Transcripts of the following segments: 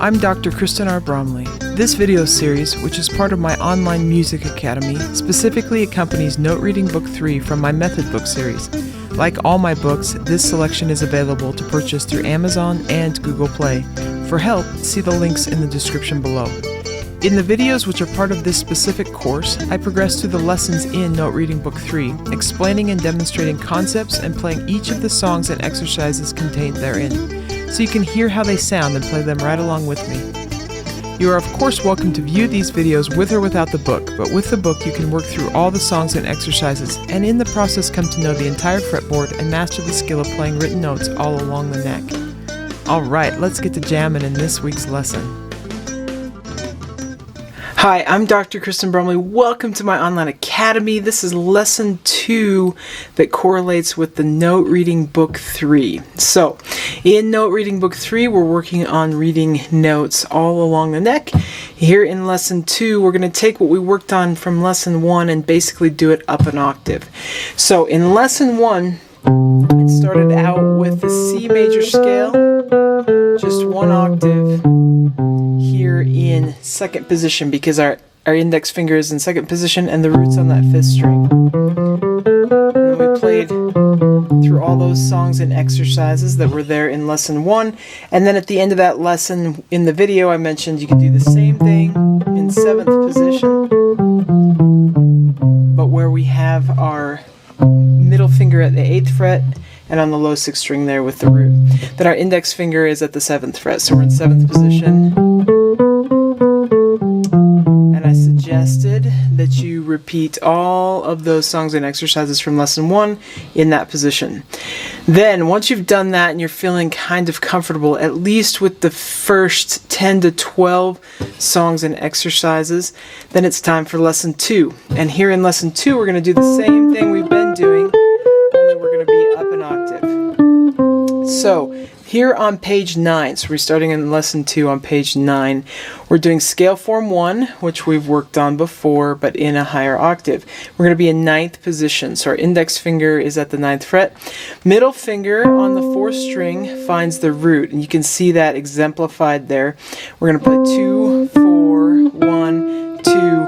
I'm Dr. Kristen R. Bromley. This video series, which is part of my online music academy, specifically accompanies Note Reading Book 3 from my Method Book series. Like all my books, this selection is available to purchase through Amazon and Google Play. For help, see the links in the description below. In the videos which are part of this specific course, I progress through the lessons in Note Reading Book 3, explaining and demonstrating concepts and playing each of the songs and exercises contained therein, so you can hear how they sound and play them right along with me. You are of course welcome to view these videos with or without the book, but with the book you can work through all the songs and exercises, and in the process come to know the entire fretboard and master the skill of playing written notes all along the neck. Alright, let's get to jamming in this week's lesson. Hi, I'm Dr. Kristen Bromley. Welcome to my online academy. This is lesson 2 that correlates with the Note Reading Book 3. So, in Note Reading Book 3, we're working on reading notes all along the neck. Here in lesson 2, we're going to take what we worked on from lesson 1 and basically do it up an octave. So, in lesson 1, it started out with the C major scale, just one octave here in second position because our index finger is in second position and the root's on that 5th string. And then we played through all those songs and exercises that were there in lesson 1, and then at the end of that lesson in the video I mentioned you could do the same thing in 7th position, but where we have our middle finger at the 8th fret and on the low 6th string there with the root. Then our index finger is at the 7th fret, so we're in 7th position. And I suggested that you repeat all of those songs and exercises from lesson 1 in that position. Then, once you've done that and you're feeling kind of comfortable, at least with the first 10 to 12 songs and exercises, then it's time for lesson 2. And here in lesson 2, we're going to do the same thing we've been doing, only we're going to be up an octave. So, here on page 9, so we're starting in lesson 2 on page 9, we're doing scale form 1, which we've worked on before, but in a higher octave. We're going to be in 9th position, so our index finger is at the 9th fret. Middle finger on the 4th string finds the root, and you can see that exemplified there. We're going to play 2, 4, 1, 2,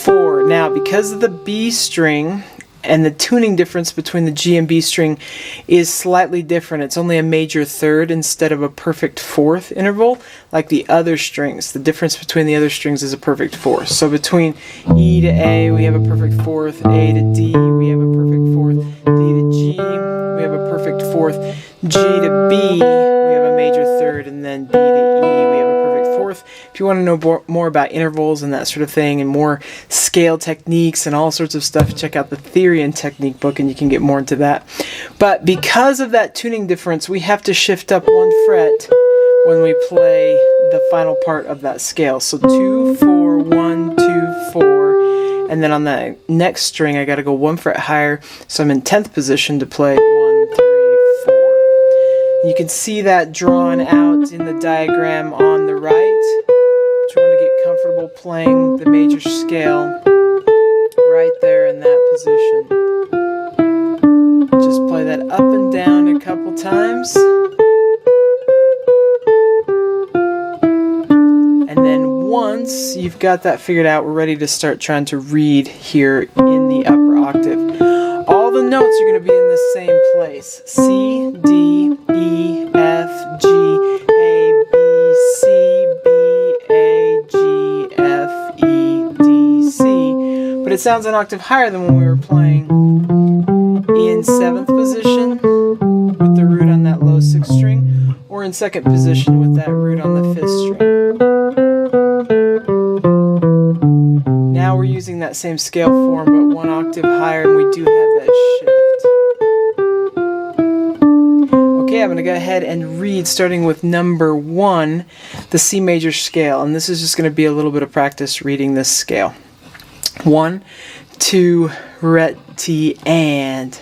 4. Now, because of the B string, and the tuning difference between the G and B string is slightly different. It's only a major third instead of a perfect fourth interval like the other strings. The difference between the other strings is a perfect fourth. So between E to A we have a perfect fourth, A to D we have a perfect fourth, D to G we have a perfect fourth, G to B we have a major third, and then D to E we have a perfect fourth. If you want to know more about intervals and that sort of thing and more scale techniques and all sorts of stuff, check out the Theory and Technique book and you can get more into that. But because of that tuning difference, we have to shift up 1 fret when we play the final part of that scale. So 2, 4, 1, 2, 4, and then on the next string I got to go 1 fret higher, so I'm in 10th position to play 1, 3, 4. You can see that drawn out in the diagram on the right. So you want to get comfortable playing the major scale right there in that position. Just play that up and down a couple times. And then once you've got that figured out, we're ready to start trying to read here in the upper octave. All the notes are going to be in the same place. C, D, E, F, G, A, B, C, B, A, G, F, E, D, C. But it sounds an octave higher than when we were playing in 7th position with the root on that low 6th string, or in 2nd position with that root on the 5th string. Now we're using that same scale form but 1 octave higher, and we do have that shift. Okay, I'm going to go ahead and read starting with number 1, the C major scale, and this is just going to be a little bit of practice reading this scale. 1, 2, ret, T, and.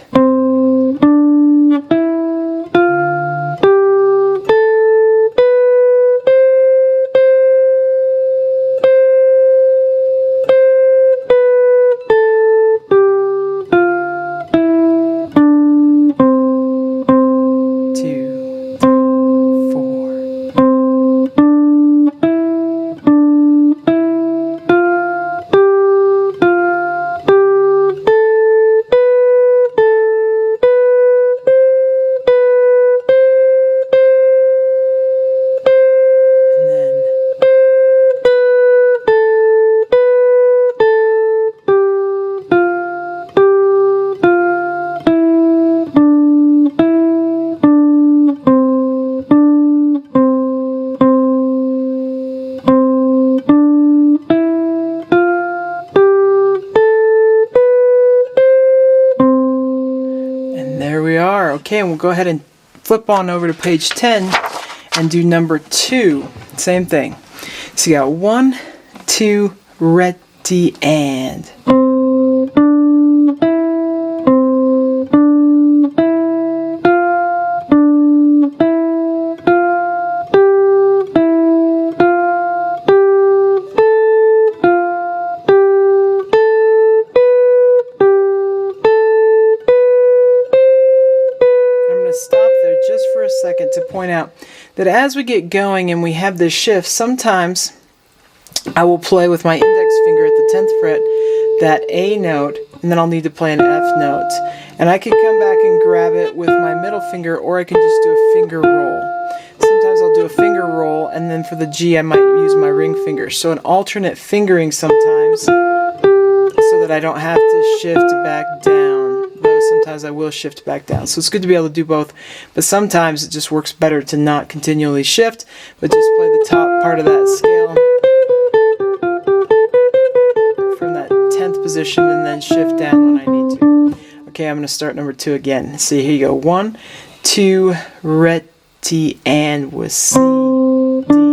Okay, and we'll go ahead and flip on over to page 10 and do number 2. Same thing. So you got 1, 2, ready, and. Stop there just for a second to point out that as we get going and we have this shift, sometimes I will play with my index finger at the 10th fret that A note, and then I'll need to play an F note. And I can come back and grab it with my middle finger, or I can just do a finger roll. Sometimes I'll do a finger roll, and then for the G I might use my ring finger. So an alternate fingering sometimes, so that I don't have to shift back down. Though sometimes I will shift back down. So it's good to be able to do both, but sometimes it just works better to not continually shift, but just play the top part of that scale from that 10th position and then shift down when I need to. Okay, I'm going to start number 2 again. See, here you go. 1, 2, ready, and with C, D.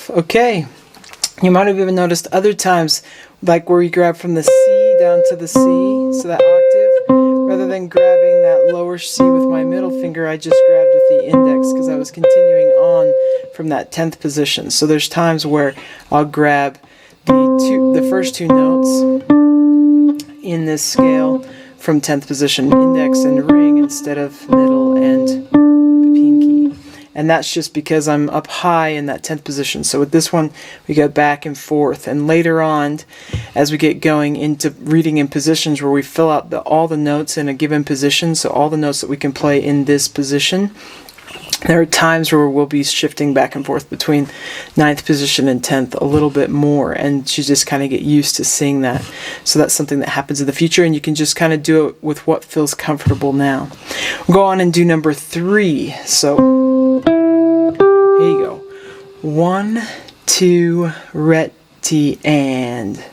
Okay, you might have even noticed other times, like where you grab from the C down to the C, so that octave, rather than grabbing that lower C with my middle finger, I just grabbed with the index because I was continuing on from that 10th position. So there's times where I'll grab the first 2 notes in this scale from 10th position, index and ring, instead of middle and pinky. And that's just because I'm up high in that 10th position. So with this one, we go back and forth. And later on, as we get going into reading in positions where we fill out all the notes in a given position, so all the notes that we can play in this position, there are times where we'll be shifting back and forth between 9th position and 10th a little bit more, and you just kind of get used to seeing that. So that's something that happens in the future, and you can just kind of do it with what feels comfortable now. We'll go on and do number 3. So here you go. 1, 2, ready, and.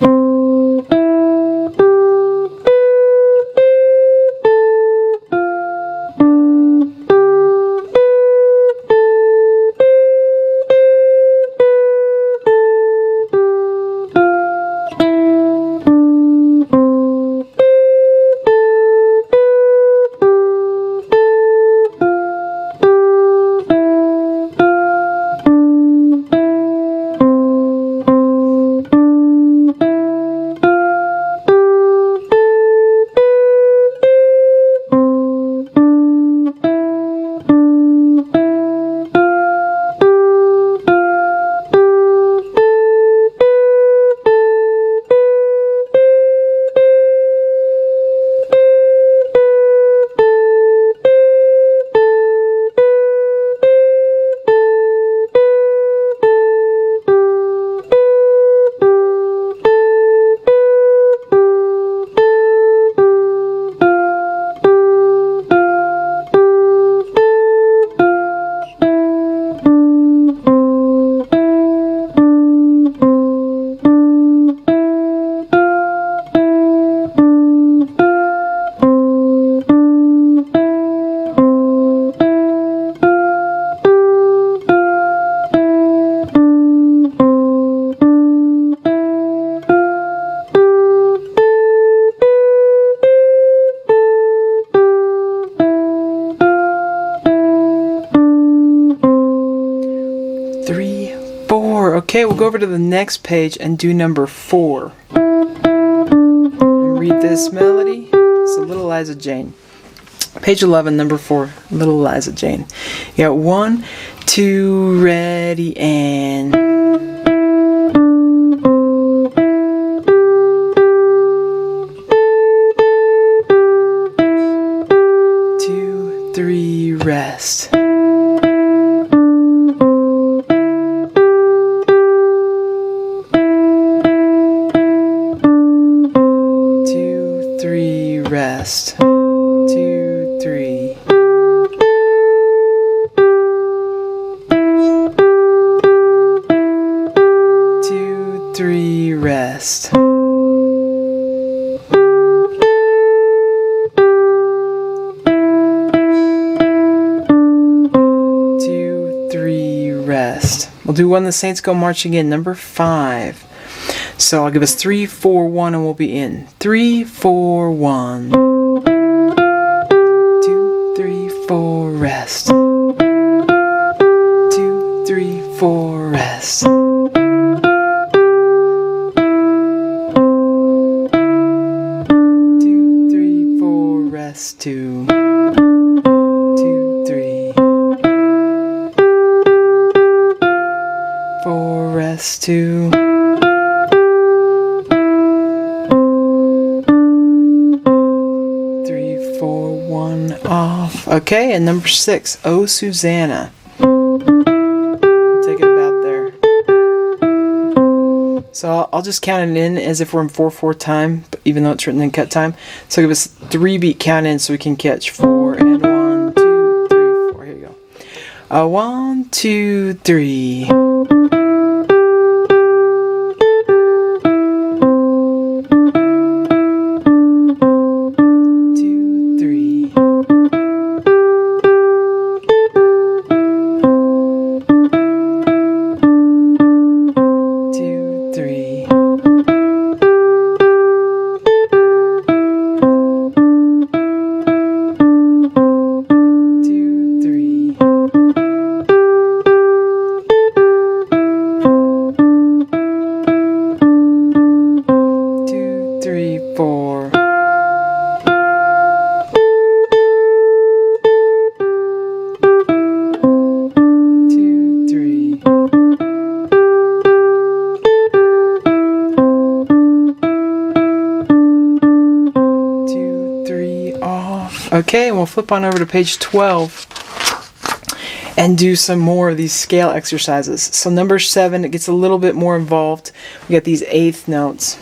Okay, we'll go over to the next page and do number 4. And read this melody. It's a Little Eliza Jane. Page 11, number 4, Little Eliza Jane. You got 1, 2, ready, and 2, 3, rest. 2, 3, rest. 2, 3. 2, 3, rest. 2, 3, rest. We'll do When the Saints Go Marching In, number 5. So I'll give us 3, 4, 1, and we'll be in. 3, 4, 1. 2, 3, 4, rest. 2, 3, 4, rest. 2, 3, 4, rest. 2, 2, 3, 4, rest. 2. 3, 4, 1, off. Okay, and number 6, Oh Susanna. Take it about there. So I'll just count it in as if we're in 4/4 time, even though it's written in cut time. So give us 3-beat count in so we can catch 4 and 1, 2, 3, 4. Here you go. 1, 2, 3. 2, 3. 2, 3. 2, 3. 2, 3, 4. 2, 3. 2, 3, off. Okay, and we'll flip on over to page 12 and do some more of these scale exercises. So number 7, it gets a little bit more involved. We got these 1/8 notes.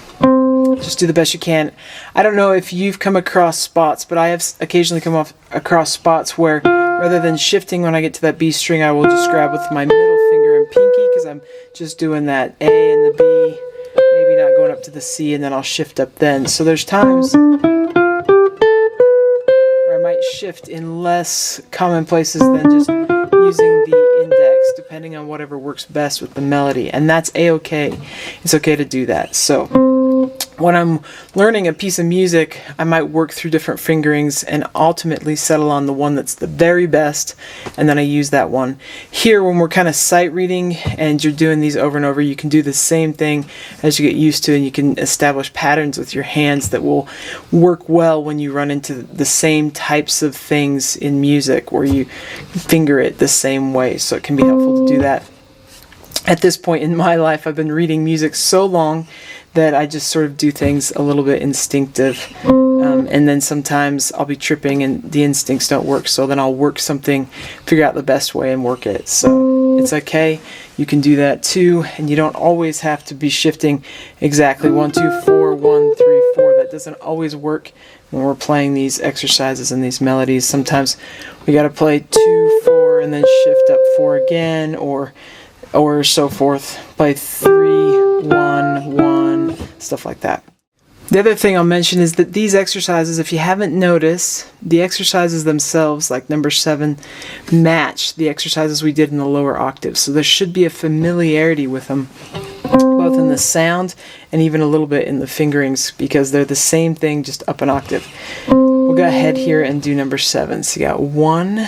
Just do the best you can. I don't know if you've come across spots, but I have occasionally come across spots where rather than shifting when I get to that B string, I will just grab with my middle finger and pinky because I'm just doing that A and the B, maybe not going up to the C, and then I'll shift up then. So there's times where I might shift in less common places than just using the index, depending on whatever works best with the melody, and that's a-okay. It's okay to do that. So when I'm learning a piece of music, I might work through different fingerings and ultimately settle on the one that's the very best, and then I use that one. Here, when we're kind of sight reading and you're doing these over and over, you can do the same thing as you get used to, and you can establish patterns with your hands that will work well when you run into the same types of things in music where you finger it the same way, so it can be helpful to do that. At this point in my life, I've been reading music so long that I just sort of do things a little bit instinctive, and then sometimes I'll be tripping and the instincts don't work, so then I'll work something, figure out the best way and work it. So it's okay, you can do that too, and you don't always have to be shifting exactly 1, 2, 4, 1, 3, 4. That doesn't always work when we're playing these exercises and these melodies. Sometimes we got to play 2, 4, and then shift up 4 again, or so forth. Play 3, 1, 1, stuff like that. The other thing I'll mention is that these exercises, if you haven't noticed, the exercises themselves, like number 7, match the exercises we did in the lower octaves. So there should be a familiarity with them, both in the sound and even a little bit in the fingerings, because they're the same thing, just up an octave. We'll go ahead here and do number 7. So you got 1,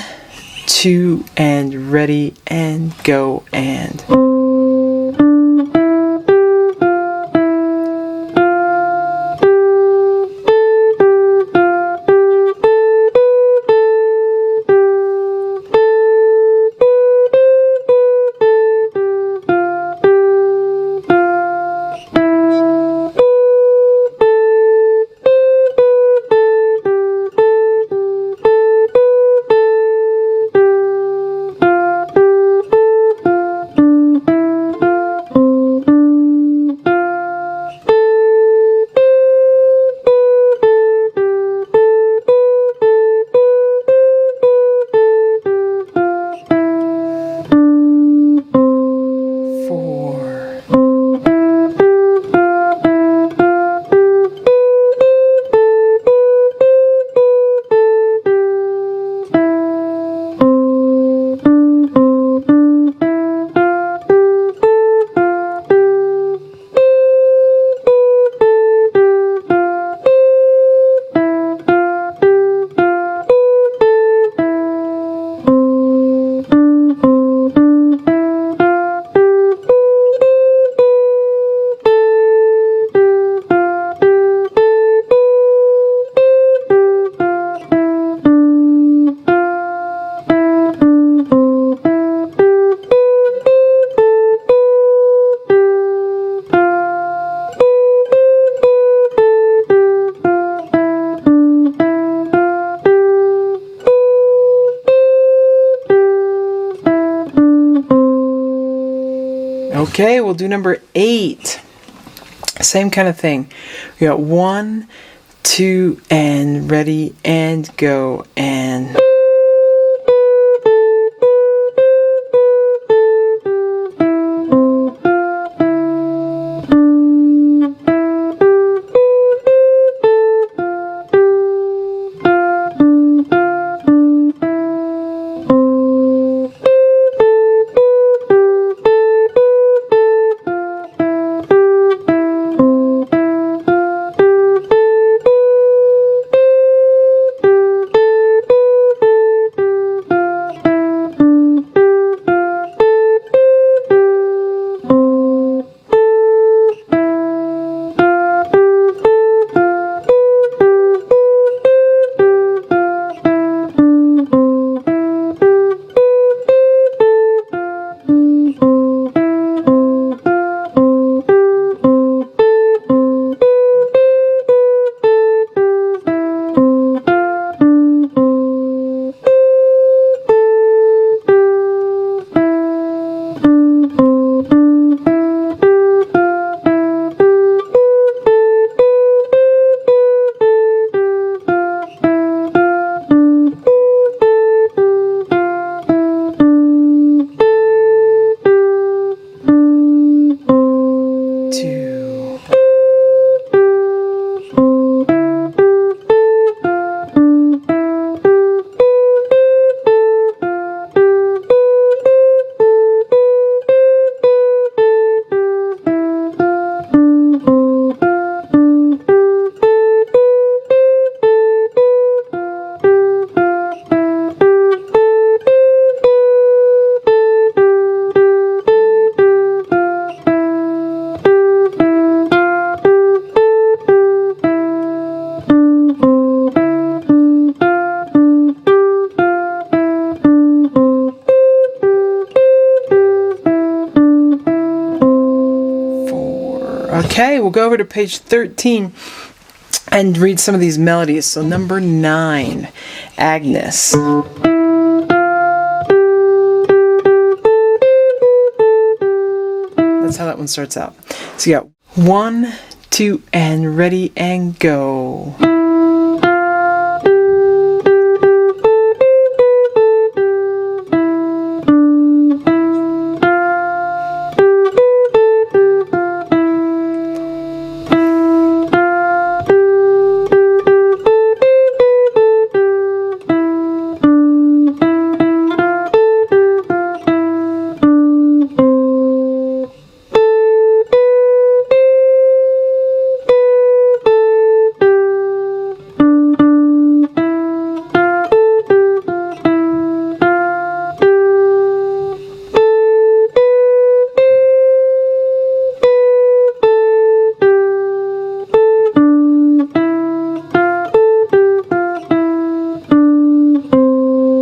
2, and ready, and go, and. Okay, we'll do number 8. Same kind of thing. We got 1, 2, and ready, and go, and... Okay, we'll go over to page 13 and read some of these melodies. So number 9, Agnes. That's how that one starts out. So you got 1, 2, and ready, and go.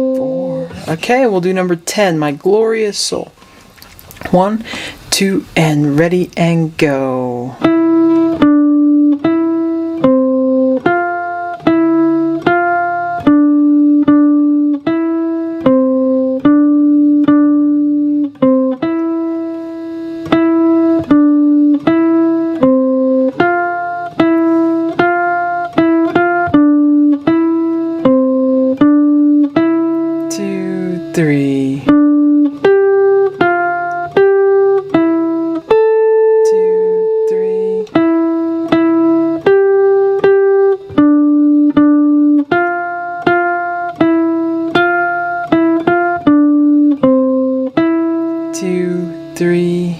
4. Okay, we'll do number 10, My Glorious Soul. 1, 2, and ready, and go. 3. 2, 3.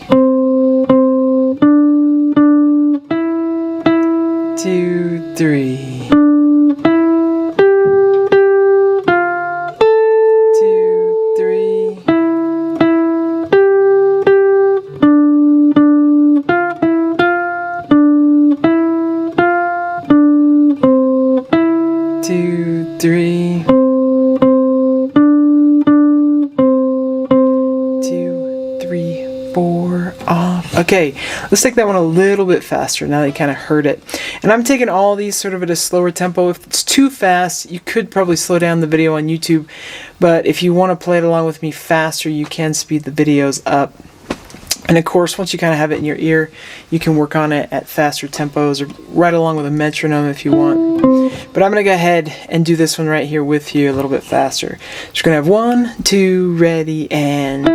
2, 3. 2, 3. 2, 3. 2, 3, 4, off. Okay, let's take that one a little bit faster now that you kind of heard it. And I'm taking all these sort of at a slower tempo. If it's too fast, you could probably slow down the video on YouTube, but if you want to play it along with me faster, you can speed the videos up. And of course, once you kind of have it in your ear, you can work on it at faster tempos or right along with a metronome if you want. But I'm going to go ahead and do this one right here with you a little bit faster. Just going to have 1, 2, ready, and...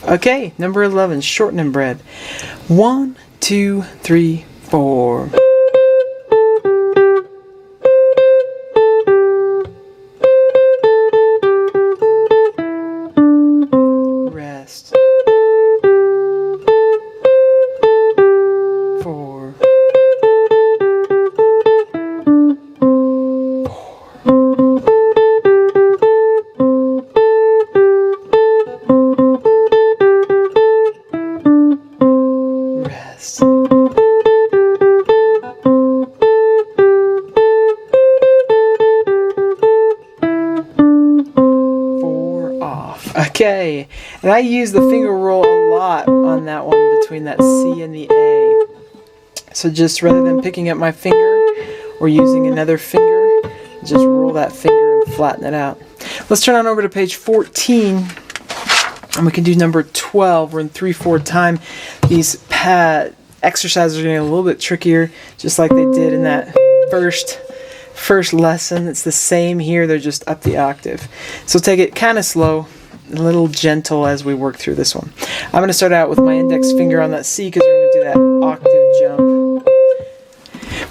Okay, number 11, shorten and bread. 1, 2, 3, 4. Rest. 4. 4 off. Okay, and I use the finger roll a lot on that one between that C and the A. So just rather than picking up my finger or using another finger, just roll that finger and flatten it out. Let's turn on over to page 14. And we can do number 12. We're in 3/4 time. These exercises are getting a little bit trickier, just like they did in that first lesson. It's the same here, they're just up the octave. So take it kind of slow, a little gentle as we work through this one. I'm going to start out with my index finger on that C because we're going to do that octave jump.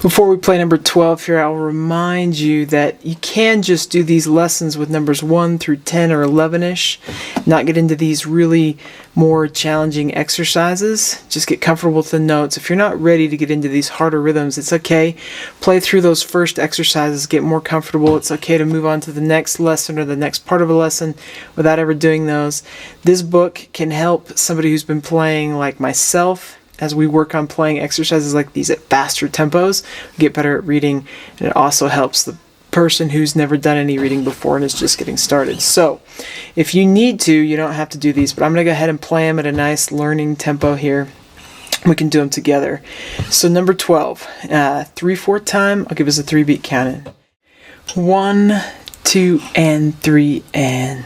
Before we play number 12 here, I'll remind you that you can just do these lessons with numbers 1 through 10 or 11-ish, not get into these really more challenging exercises. Just get comfortable with the notes. If you're not ready to get into these harder rhythms, it's okay. Play through those first exercises, get more comfortable. It's okay to move on to the next lesson or the next part of a lesson without ever doing those. This book can help somebody who's been playing like myself. As we work on playing exercises like these at faster tempos, we get better at reading, and it also helps the person who's never done any reading before and is just getting started. So, if you need to, you don't have to do these, but I'm going to go ahead and play them at a nice learning tempo here. We can do them together. So number 12, 3/4 time, I'll give us a 3-beat count in. 1, 2, and 3, and...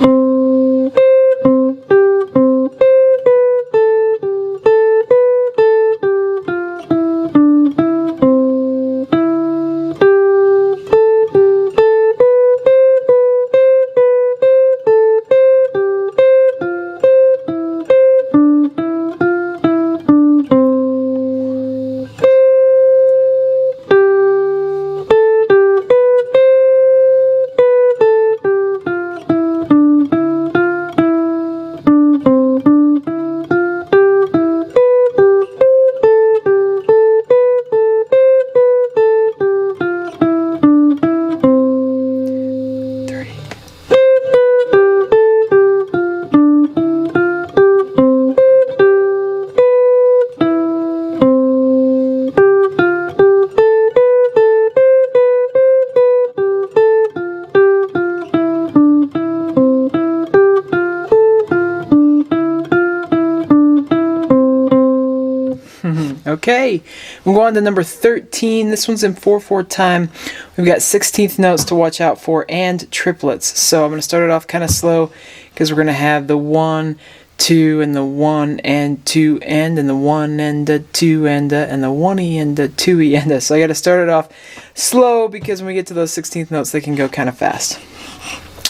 Okay, we'll go on to number 13. This one's in 4/4 time. We've got 16th notes to watch out for and triplets. So I'm going to start it off kind of slow because we're going to have the 1, 2, and the 1 and 2 and the 1 and the 2 and the 1e and the 2e and the. So I got to start it off slow because when we get to those 16th notes, they can go kind of fast.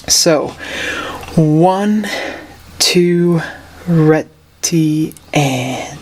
So 1, 2, ready, and.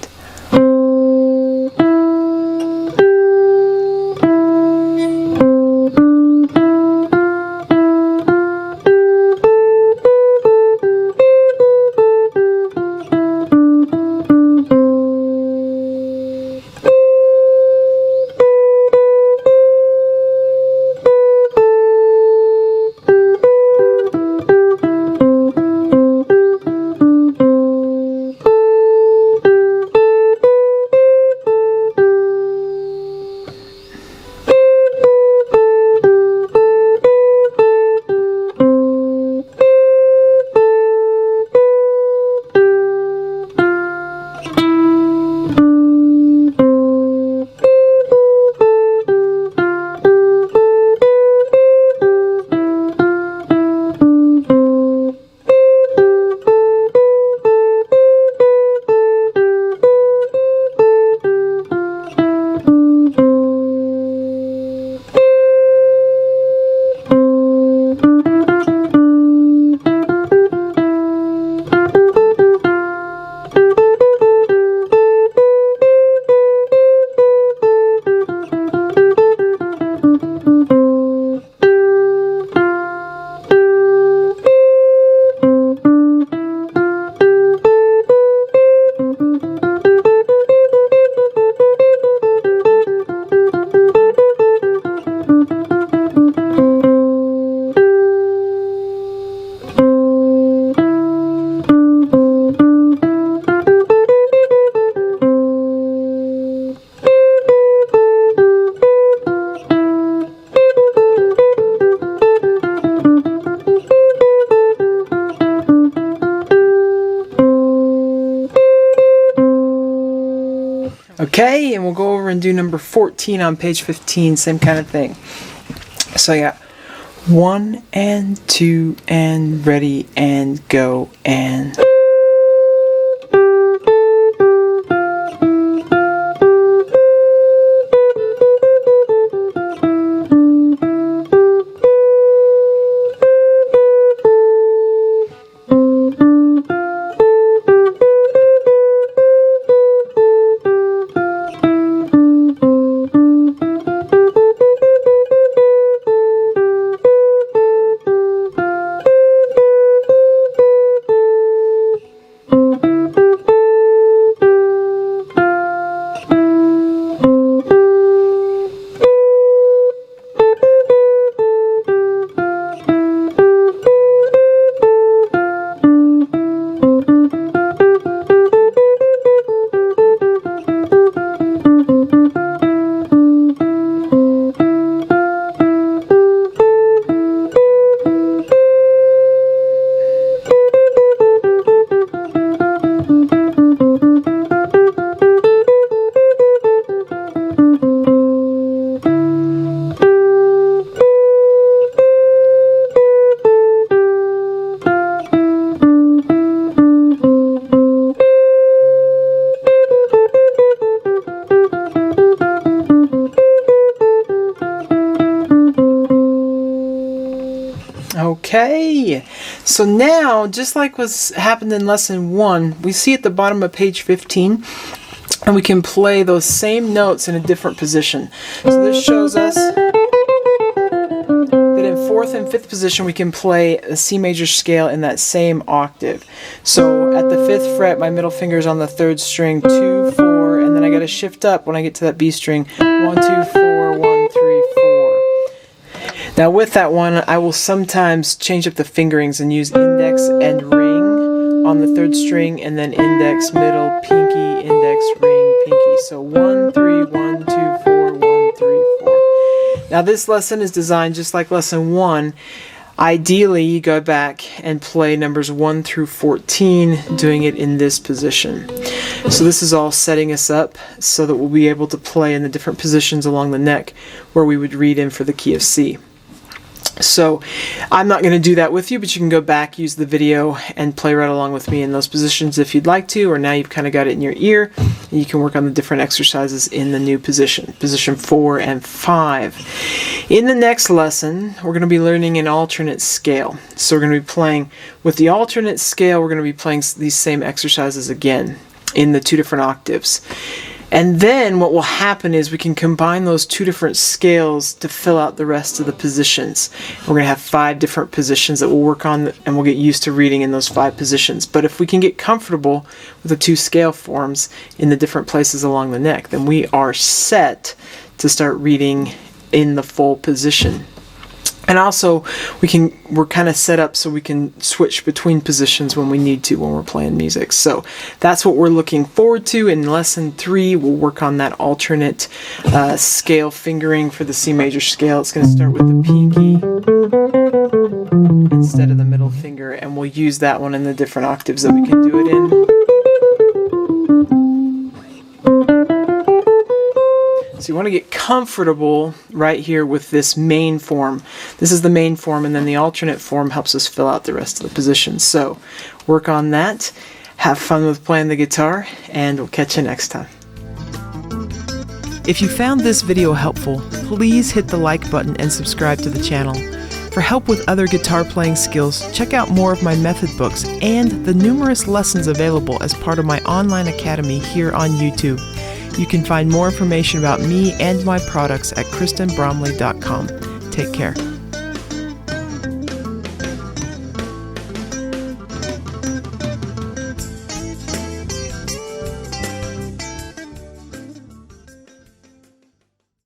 Okay, and we'll go over and do number 14 on page 15, same kind of thing. So I got 1 and 2 and ready and go and... Okay, so now, just like was happened in lesson 1, we see at the bottom of page 15, and we can play those same notes in a different position. So this shows us that in 4th and 5th position we can play a C major scale in that same octave. So at the 5th fret, my middle finger is on the 3rd string, 2, 4, and then I got to shift up when I get to that B string, 1, 2, 4, 1, 3, 4. Now with that one, I will sometimes change up the fingerings and use index and ring on the 3rd string, and then index, middle, pinky, index, ring, pinky. So 1, 3, 1, 2, 4, 1, 3, 4. Now this lesson is designed just like lesson 1. Ideally, you go back and play numbers 1 through 14, doing it in this position. So this is all setting us up so that we'll be able to play in the different positions along the neck where we would read in for the key of C. So I'm not going to do that with you, but you can go back, use the video, and play right along with me in those positions if you'd like to, or now you've kind of got it in your ear, and you can work on the different exercises in the new position 4 and 5. In the next lesson, we're going to be learning an alternate scale. So we're going to be playing with the alternate scale, we're going to be playing these same exercises again in the 2 different octaves. And then what will happen is we can combine those 2 different scales to fill out the rest of the positions. We're going to have 5 different positions that we'll work on, and we'll get used to reading in those 5 positions. But if we can get comfortable with the 2 scale forms in the different places along the neck, then we are set to start reading in the full position. And also, we're kind of set up so we can switch between positions when we need to when we're playing music. So that's what we're looking forward to. In lesson 3, we'll work on that alternate scale fingering for the C major scale. It's going to start with the pinky instead of the middle finger, and we'll use that one in the different octaves that we can do it in. So you want to get comfortable right here with this main form. This is the main form, and then the alternate form helps us fill out the rest of the positions. So work on that, have fun with playing the guitar, and we'll catch you next time. If you found this video helpful, please hit the like button and subscribe to the channel. For help with other guitar playing skills, check out more of my method books and the numerous lessons available as part of my online academy here on YouTube. You can find more information about me and my products at kristenbromley.com. Take care.